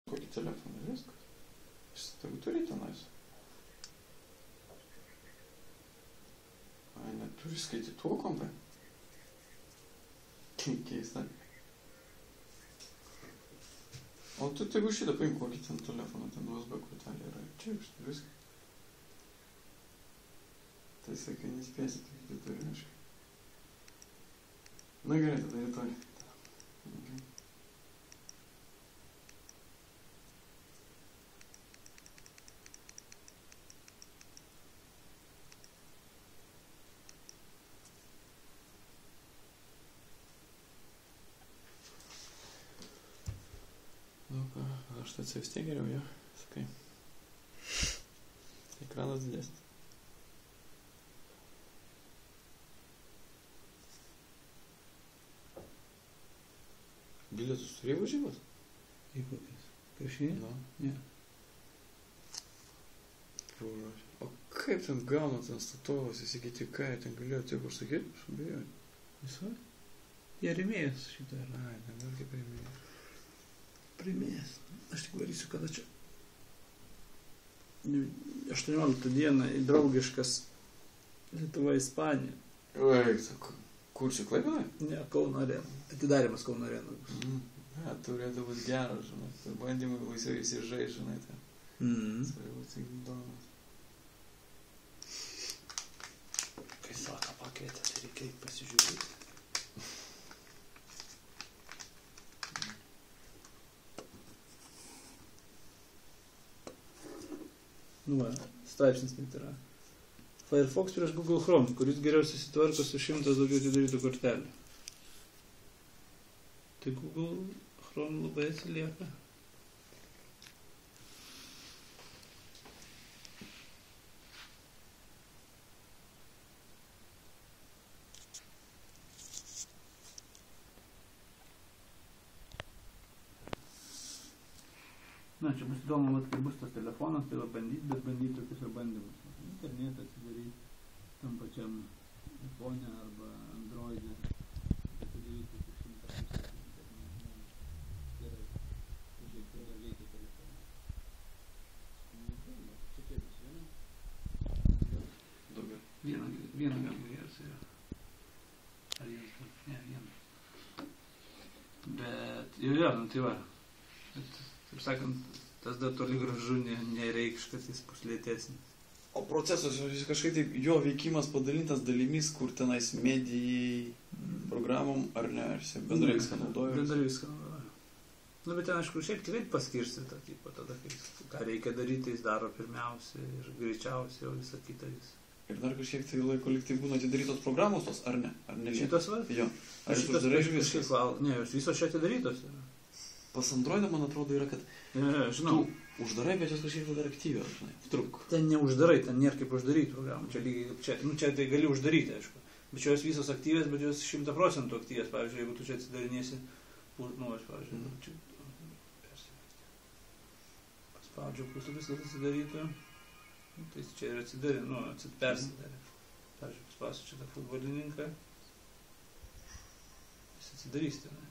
kokį telefoną, viskas. Jis tegu turi tenais. Ai, neturi skaitytuvo kompai. Keista. O tu tegu šitą paim kokį ten telefoną, ten USB kortelė yra. Čia viskas. Tai sakai, nespėsi, tai tu turi aišku. Na gerai, tada rytoj. Okay. Nu ką, aš tai vis tiek geriau, jo, sakai. Ekranas didesnis. Bilietus turėjai važiuot? Į kokias? Krepšinį? Na. Ne. O kaip ten gauna ten statovas, įsigyti ką, ten galėjo tiek užsakyti, aš abejoju. Visai? Jie rėmėjas šitą yra. Ai, nebent kaip rėmėjas. Primės. Aš tik varysiu, kada čia. 18 dieną į draugiškas Lietuva Ispanija. Oi, kur čia Klaipėdoje? Ne, Kauno arena. Atidarimas Kauno arena bus. Ja, turėtų būti geras, žinai. Bandymai laisvai įsižai, žinai. Tai būtų įdomus. Kai sako pakvietė, tai reikia pasižiūrėti. Nu va, straipsnis net yra. Firefox prieš Google Chrome, kuris geriausiai susitvarko su 100 daugiau atidarytų kortelių. Tai Google Chrome labai atsilieka. Na, čia bus įdomu, kai bus tas telefonas, tai va bandyti, bet bandyti tokius ir bandymus. Internetą atsidaryti tam pačiam iPhone arba Android'e. Atsidaryti tik 100 internetą. Gerai. Pažiūrėk, tai dar veikia telefoną. Čia kiek bus, viena? Daugiau. Viena gal geriausia yra. Ar jis gal? Ne, viena. Bet, jau, nu tai va. Taip sakant, tas dar toli gražu nereikš, kad jis bus lėtesnis. O procesas, kažkaip taip, jo veikimas padalintas dalimis, kur tenais medijai, programom, ar ne, ar jis bendrai viską naudoja? Bendrai viską naudoja. Nu, bet ten, aišku, šiaip kitaip paskirstyta, tipo, tada, ką reikia daryti, jis daro pirmiausia ir greičiausiai, o visą kitą jis. Ir dar kažkiek tai laiko liktai būna atidarytos programos tos, ar ne? Ar ne? Šitos va? Jo. Ar jis uždarai viskas? Ne, visos čia atidarytos yra. Pas Androidą, man atrodo, yra, kad žinau. Tu uždarai, bet jos kažkiek dar aktyvios, žinai, truk. Ten neuždarai, ten nėra kaip uždaryti programą. Čia lygiai, čia tai gali uždaryti, aišku. Bet čia jos visos aktyvės, bet jos 100% aktyvės. Pavyzdžiui, jeigu tu čia atsidarinėsi, nu, aš, pavyzdžiui, čia persiverti. Paspaudžiau puslapis, kad atsidarytų. Tai čia ir atsidarė, nu, persidarė. Pavyzdžiui, paspausiu čia tą futbolininką. Jis atsidarys ten.